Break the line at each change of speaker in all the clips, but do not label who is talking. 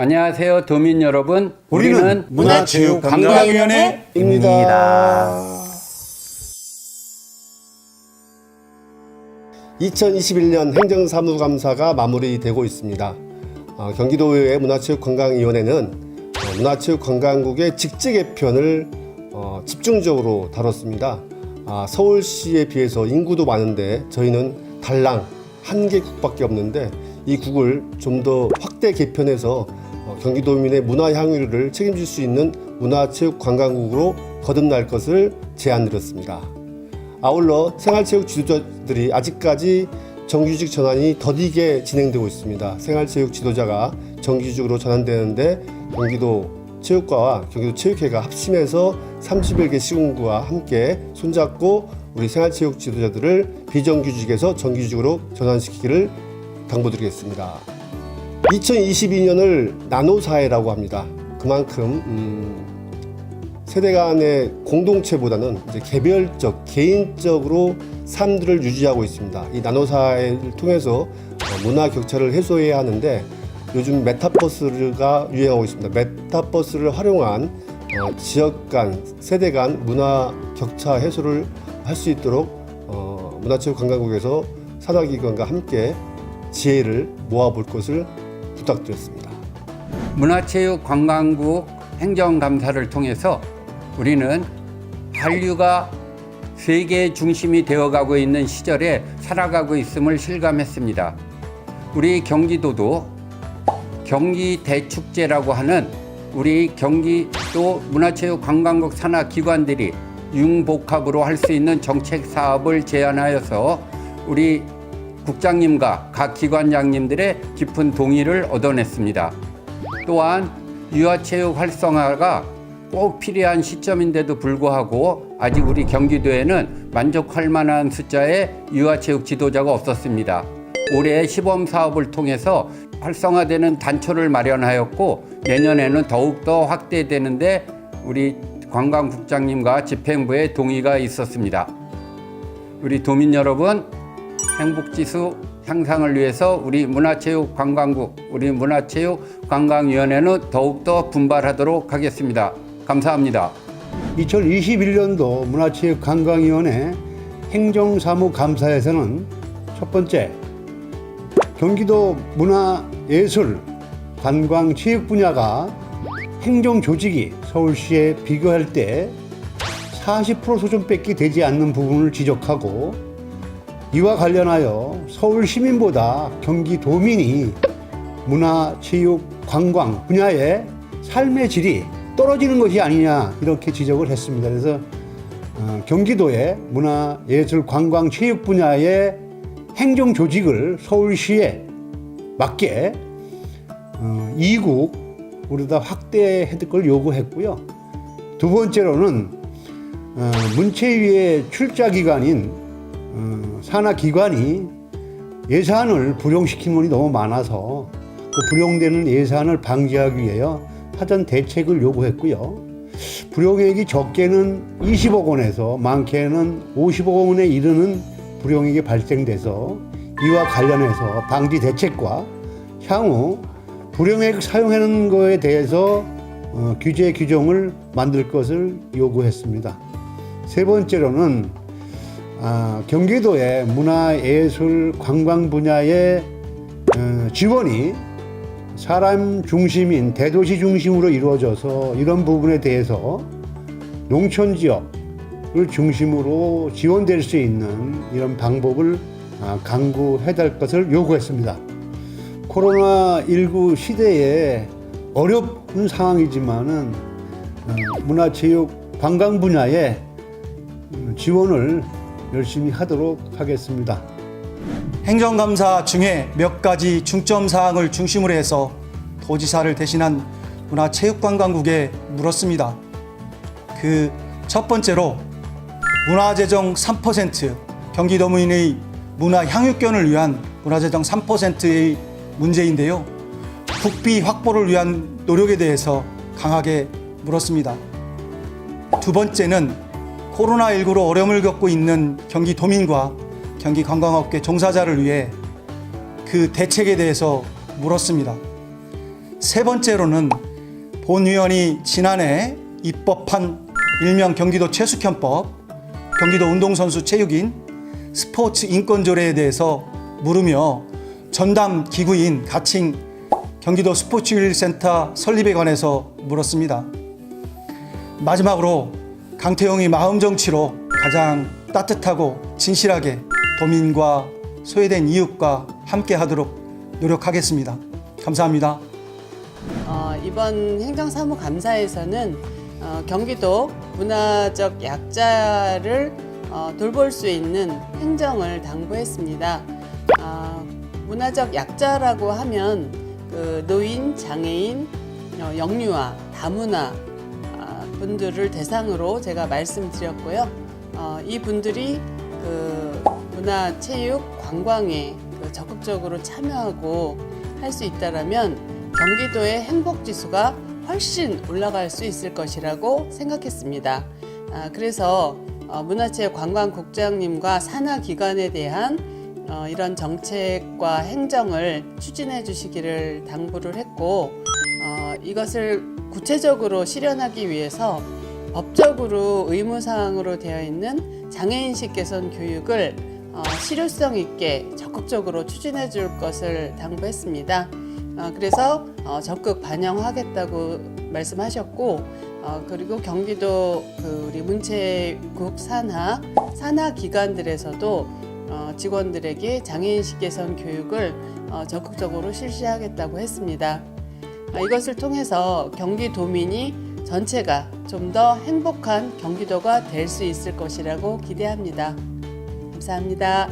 안녕하세요, 도민 여러분.
우리는 문화체육관광위원회입니다.
2021년 행정사무감사가 마무리되고 있습니다. 경기도의회 문화체육관광위원회는 문화체육관광국의 직제 개편을 집중적으로 다뤘습니다. 서울시에 비해서 인구도 많은데 저희는 달랑 1개국밖에 없는데 이 국을 좀 더 확대 개편해서 경기도민의 문화 향유를 책임질 수 있는 문화체육관광국으로 거듭날 것을 제안드렸습니다. 아울러 생활체육 지도자들이 아직까지 정규직 전환이 더디게 진행되고 있습니다. 생활체육 지도자가 정규직으로 전환되는데 경기도 체육과와 경기도 체육회가 합심해서 31개 시군구와 함께 손잡고 우리 생활체육 지도자들을 비정규직에서 정규직으로 전환시키기를 당부드리겠습니다. 2022년을 나노사회라고 합니다. 그만큼 세대 간의 공동체보다는 이제 개별적, 개인적으로 삶들을 유지하고 있습니다. 이 나노사회를 통해서 문화 격차를 해소해야 하는데 요즘 메타버스가 유행하고 있습니다. 메타버스를 활용한 지역 간, 세대 간 문화 격차 해소를 할 수 있도록 문화체육관광국에서 산하기관과 함께 지혜를 모아볼 것을 부탁드렸습니다.
문화체육관광국 행정감사를 통해서 우리는 한류가 세계 중심이 되어가고 있는 시절에 살아가고 있음을 실감했습니다. 우리 경기도도 경기대축제라고 하는 우리 경기도 문화체육관광국 산하기관들이 융복합으로 할 수 있는 정책 사업을 제안하여서 우리 국장님과 각 기관장님들의 깊은 동의를 얻어냈습니다. 또한 유아체육 활성화가 꼭 필요한 시점인데도 불구하고 아직 우리 경기도에는 만족할 만한 숫자의 유아체육 지도자가 없었습니다. 올해 시범 사업을 통해서 활성화되는 단초를 마련하였고 내년에는 더욱더 확대되는데 우리 관광국장님과 집행부의 동의가 있었습니다. 우리 도민 여러분, 행복지수 향상을 위해서 우리 문화체육관광국, 우리 문화체육관광위원회는 더욱더 분발하도록 하겠습니다. 감사합니다.
2021년도 문화체육관광위원회 행정사무감사에서는 첫 번째, 경기도 문화예술, 관광체육 분야가 행정조직이 서울시에 비교할 때 40% 수준밖에 되지 않는 부분을 지적하고 이와 관련하여 서울 시민보다 경기도민이 문화, 체육, 관광 분야의 삶의 질이 떨어지는 것이 아니냐 이렇게 지적을 했습니다. 그래서 경기도의 문화, 예술, 관광, 체육 분야의 행정 조직을 서울시에 맞게 2국 우리가 확대할 걸 요구했고요. 두 번째로는 문체위의 출자기관인 산하기관이 예산을 불용시킨 것이 너무 많아서 그 불용되는 예산을 방지하기 위하여 사전 대책을 요구했고요. 불용액이 적게는 20억 원에서 많게는 50억 원에 이르는 불용액이 발생돼서 이와 관련해서 방지 대책과 향후 불용액 사용하는 것에 대해서 규제 규정을 만들 것을 요구했습니다. 세 번째로는 경기도의 문화예술 관광 분야의 지원이 사람 중심인 대도시 중심으로 이루어져서 이런 부분에 대해서 농촌 지역을 중심으로 지원될 수 있는 이런 방법을 강구해야 될 것을 요구했습니다. 코로나19 시대에 어려운 상황이지만은 문화체육 관광 분야에 지원을 열심히 하도록 하겠습니다.
행정감사 중에 몇 가지 중점 사항을 중심으로 해서 도지사를 대신한 문화체육관광국에 물었습니다. 그 첫 번째로 문화재정 3% 경기도민의 문화 향유권을 위한 문화재정 3%의 문제인데요. 국비 확보를 위한 노력에 대해서 강하게 물었습니다. 두 번째는 코로나19로 어려움을 겪고 있는 경기도민과 경기관광업계 종사자를 위해 그 대책에 대해서 물었습니다. 세 번째로는 본위원이 지난해 입법한 일명 경기도 최숙현법, 경기도 운동선수 체육인 스포츠 인권조례에 대해서 물으며 전담 기구인 가칭 경기도 스포츠윤리센터 설립에 관해서 물었습니다. 마지막으로 강태용이 마음정치로 가장 따뜻하고 진실하게 도민과 소외된 이웃과 함께하도록 노력하겠습니다. 감사합니다.
이번 행정사무감사에서는 경기도 문화적 약자를 돌볼 수 있는 행정을 당부했습니다. 문화적 약자라고 하면 그 노인, 장애인, 영유아, 다문화 분들을 대상으로 제가 말씀드렸고요. 이 분들이 그 문화, 체육, 관광에 적극적으로 참여하고 할 수 있다라면 경기도의 행복 지수가 훨씬 올라갈 수 있을 것이라고 생각했습니다. 그래서 문화체육관광국장님과 산하기관에 대한 이런 정책과 행정을 추진해 주시기를 당부를 했고, 이것을 구체적으로 실현하기 위해서 법적으로 의무사항으로 되어 있는 장애인식 개선 교육을 실효성 있게 적극적으로 추진해 줄 것을 당부했습니다. 그래서 적극 반영하겠다고 말씀하셨고, 그리고 경기도 우리 문체국 산하 기관들에서도 직원들에게 장애인식 개선 교육을 적극적으로 실시하겠다고 했습니다. 이것을 통해서 경기도민이 전체가 좀 더 행복한 경기도가 될 수 있을 것이라고 기대합니다. 감사합니다.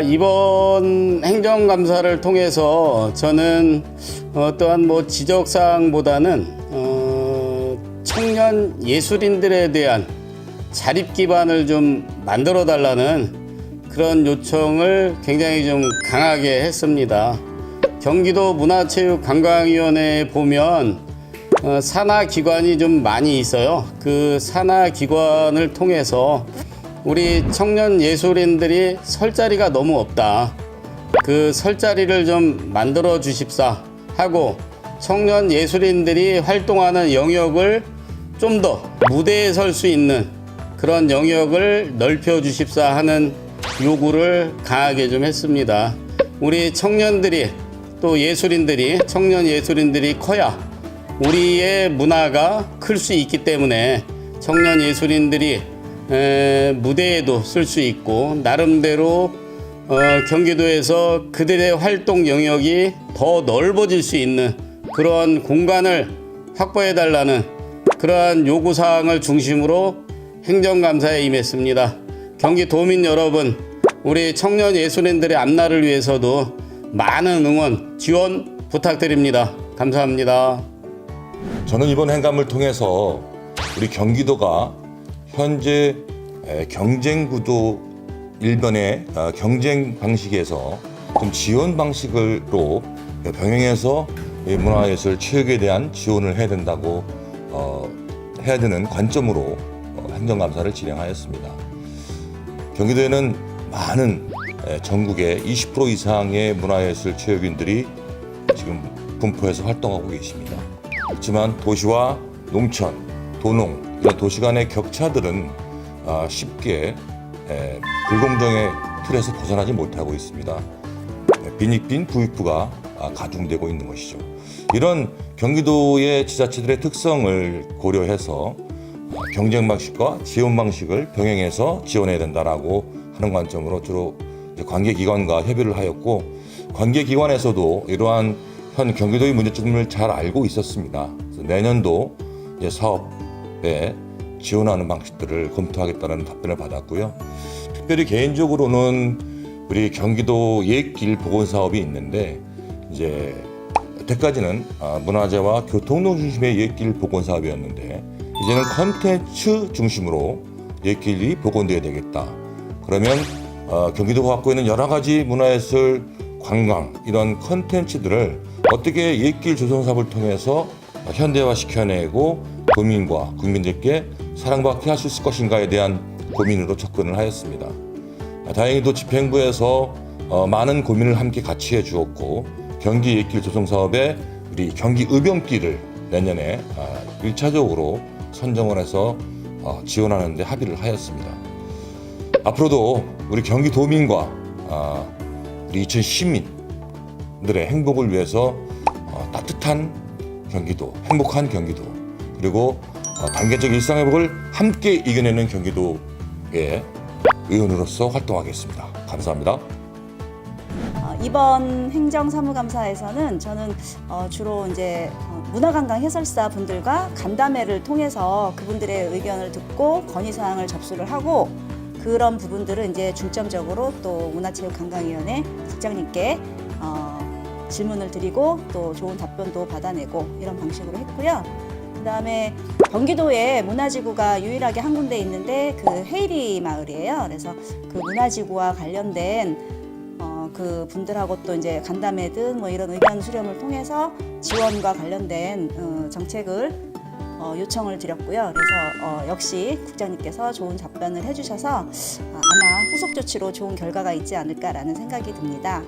이번 행정감사를 통해서 저는 어떠한 지적사항보다는 청년 예술인들에 대한 자립 기반을 좀 만들어 달라는 그런 요청을 굉장히 좀 강하게 했습니다. 경기도 문화체육관광위원회에 보면 산하기관이 좀 많이 있어요. 그 산하기관을 통해서 우리 청년 예술인들이 설 자리가 너무 없다. 그 설 자리를 좀 만들어 주십사 하고, 청년 예술인들이 활동하는 영역을 좀 더 무대에 설 수 있는 그런 영역을 넓혀 주십사 하는 요구를 강하게 좀 했습니다. 우리 청년들이 또 예술인들이, 청년 예술인들이 커야 우리의 문화가 클 수 있기 때문에 청년 예술인들이 무대에도 쓸 수 있고, 나름대로 경기도에서 그들의 활동 영역이 더 넓어질 수 있는 그런 공간을 확보해 달라는 그러한 요구사항을 중심으로 행정감사에 임했습니다. 경기도민 여러분, 우리 청년 예술인들의 앞날을 위해서도 많은 응원, 지원 부탁드립니다. 감사합니다.
저는 이번 행감을 통해서 우리 경기도가 현재 경쟁 구도 일변의 경쟁 방식에서 좀 지원 방식으로 병행해서 문화예술 체육에 대한 지원을 해야 된다고 해야 되는 관점으로 행정감사를 진행하였습니다. 경기도에는 많은 전국의 20% 이상의 문화예술 체육인들이 지금 분포해서 활동하고 계십니다. 그렇지만 도시와 농촌, 도농 이런 도시 간의 격차들은 쉽게 불공정의 틀에서 벗어나지 못하고 있습니다. 빈익빈 부익부가 가중되고 있는 것이죠. 이런 경기도의 지자체들의 특성을 고려해서 경쟁 방식과 지원 방식을 병행해서 지원해야 된다라고 하는 관점으로 주로 관계기관과 협의를 하였고, 관계기관에서도 이러한 현 경기도의 문제점을 잘 알고 있었습니다. 그래서 내년도 사업에 지원하는 방식들을 검토하겠다는 답변을 받았고요. 특별히 개인적으로는 우리 경기도 옛길 복원 사업이 있는데, 이제 여태까지는 문화재와 교통로 중심의 옛길 복원 사업이었는데, 이제는 컨텐츠 중심으로 옛길이 복원돼야 되겠다. 그러면 경기도가 갖고 있는 여러 가지 문화예술, 관광 이런 컨텐츠들을 어떻게 옛길 조성 사업을 통해서 현대화 시켜내고 도민과 국민들께 사랑받게 할 수 있을 것인가에 대한 고민으로 접근을 하였습니다. 다행히도 집행부에서 많은 고민을 함께 같이 해주었고, 경기 옛길 조성 사업에 우리 경기 의병길을 내년에 1차적으로 선정을 해서 지원하는 데 합의를 하였습니다. 앞으로도 우리 경기도민과 우리 이천 시민들의 행복을 위해서 따뜻한 경기도, 행복한 경기도, 그리고 단계적 일상회복을 함께 이겨내는 경기도의 의원으로서 활동하겠습니다. 감사합니다.
이번 행정사무감사에서는 저는 주로 이제 문화관광 해설사 분들과 간담회를 통해서 그분들의 의견을 듣고 건의사항을 접수를 하고 그런 부분들을 이제 중점적으로 또 문화체육관광위원회 실장님께 질문을 드리고 또 좋은 답변도 받아내고 이런 방식으로 했고요. 그다음에 경기도에 문화지구가 유일하게 한 군데 있는데 그 헤이리 마을이에요. 그래서 그 문화지구와 관련된 그 분들하고 또 이제 간담회든 뭐 이런 의견 수렴을 통해서 지원과 관련된 정책을 요청을 드렸고요. 그래서 역시 국장님께서 좋은 답변을 해주셔서 아마 후속 조치로 좋은 결과가 있지 않을까라는 생각이 듭니다.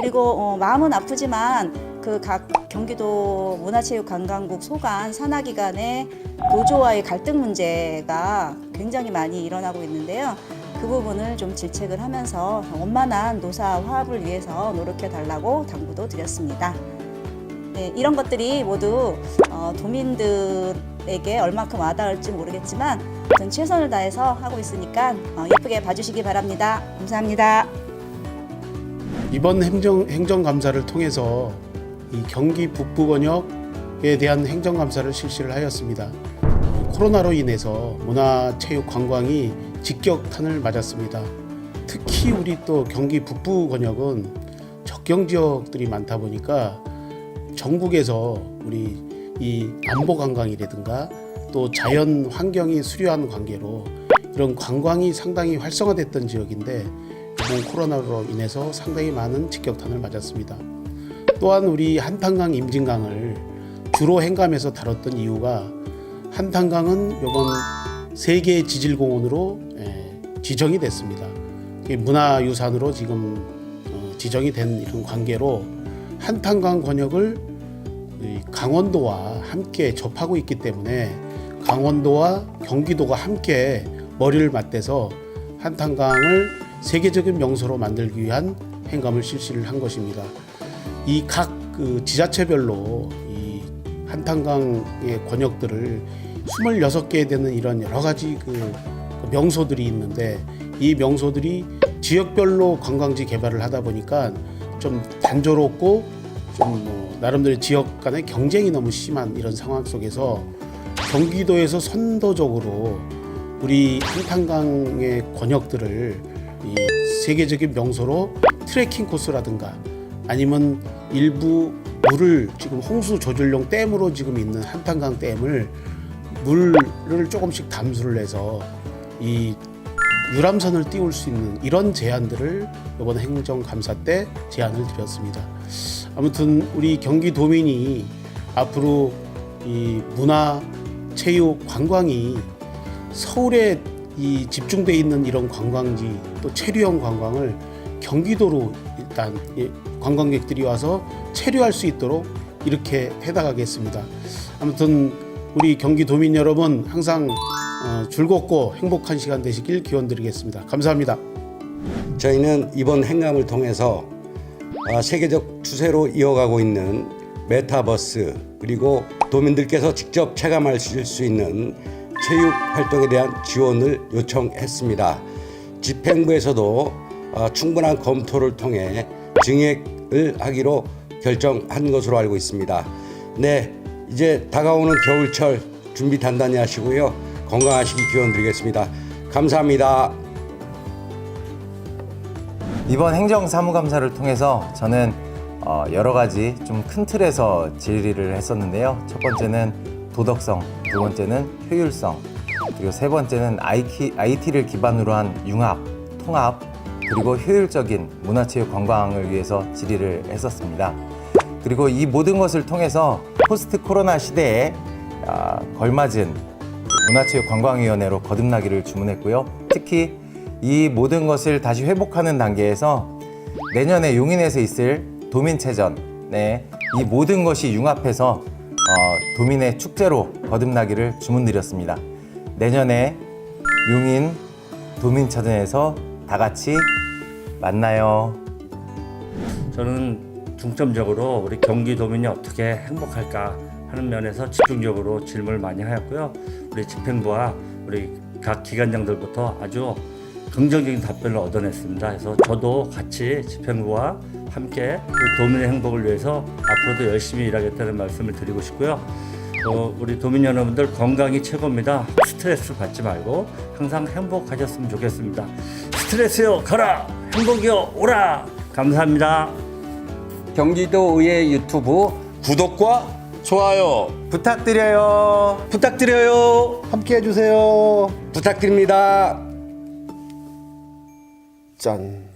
그리고 마음은 아프지만 그 각 경기도 문화체육관광국 소관 산하기관의 노조와의 갈등 문제가 굉장히 많이 일어나고 있는데요. 그 부분을 좀 질책을 하면서 원만한 노사 화합을 위해서 노력해 달라고 당부도 드렸습니다. 네, 이런 것들이 모두 도민들에게 얼마큼 와닿을지 모르겠지만 저는 최선을 다해서 하고 있으니까 예쁘게 봐주시기 바랍니다. 감사합니다.
이번 행정감사를 통해서 이 경기 북부 권역에 대한 행정감사를 실시를 하였습니다. 코로나로 인해서 문화체육관광이 직격탄을 맞았습니다. 특히 우리 또 경기 북부 권역은 적경 지역들이 많다 보니까 전국에서 우리 이 안보 관광이라든가 또 자연 환경이 수려한 관계로 이런 관광이 상당히 활성화됐던 지역인데 이번 코로나로 인해서 상당히 많은 직격탄을 맞았습니다. 또한 우리 한탄강 임진강을 주로 행감에서 다뤘던 이유가 한탄강은 이번 세계 지질공원으로 지정이 됐습니다. 문화유산으로 지금 지정이 된 이런 관계로 한탄강 권역을 강원도와 함께 접하고 있기 때문에 강원도와 경기도가 함께 머리를 맞대서 한탄강을 세계적인 명소로 만들기 위한 행감을 실시를 한 것입니다. 이 각 지자체별로 이 한탄강의 권역들을 26개 되는 이런 여러 가지 그 명소들이 있는데 이 명소들이 지역별로 관광지 개발을 하다 보니까 좀 단조롭고 좀 나름대로 지역 간의 경쟁이 너무 심한 이런 상황 속에서 경기도에서 선도적으로 우리 한탄강의 권역들을 이 세계적인 명소로 트레킹 코스라든가 아니면 일부 물을 지금 홍수 조절용 댐으로 지금 있는 한탄강 댐을 물을 조금씩 담수를 해서 이 유람선을 띄울 수 있는 이런 제안들을 이번 행정감사 때 제안을 드렸습니다. 아무튼 우리 경기도민이 앞으로 이 문화, 체육, 관광이 서울에 이 집중돼 있는 이런 관광지 또 체류형 관광을 경기도로 일단 관광객들이 와서 체류할 수 있도록 이렇게 해나가겠습니다. 아무튼 우리 경기도민 여러분 항상 즐겁고 행복한 시간 되시길 기원드리겠습니다. 감사합니다.
저희는 이번 행감을 통해서 세계적 추세로 이어가고 있는 메타버스 그리고 도민들께서 직접 체감하실 수 있는 체육 활동에 대한 지원을 요청했습니다. 집행부에서도 충분한 검토를 통해 증액을 하기로 결정한 것으로 알고 있습니다. 네, 이제 다가오는 겨울철 준비 단단히 하시고요. 건강하시기 기원드리겠습니다. 감사합니다.
이번 행정사무감사를 통해서 저는 여러 가지 좀 큰 틀에서 질의를 했었는데요. 첫 번째는 도덕성, 두 번째는 효율성, 그리고 세 번째는 IT를 기반으로 한 융합, 통합, 그리고 효율적인 문화체육 관광을 위해서 질의를 했었습니다. 그리고 이 모든 것을 통해서 포스트 코로나 시대에 걸맞은 문화체육관광위원회로 거듭나기를 주문했고요. 특히 이 모든 것을 다시 회복하는 단계에서 내년에 용인에서 있을 도민체전에 이 모든 것이 융합해서 도민의 축제로 거듭나기를 주문드렸습니다. 내년에 용인 도민처전에서 다 같이 만나요.
저는 중점적으로 우리 경기도민이 어떻게 행복할까 하는 면에서 집중적으로 질문을 많이 하였고요. 우리 집행부와 우리 각 기관장들부터 아주 긍정적인 답변을 얻어냈습니다. 그래서 저도 같이 집행부와 함께 우리 도민의 행복을 위해서 앞으로도 열심히 일하겠다는 말씀을 드리고 싶고요. 우리 도민 여러분들 건강이 최고입니다. 스트레스 받지 말고 항상 행복하셨으면 좋겠습니다. 스트레스요 가라, 행복이요 오라. 감사합니다.
경기도의회 유튜브
구독과 좋아요
부탁드려요.
부탁드려요.
함께 해주세요.
부탁드립니다.
짠.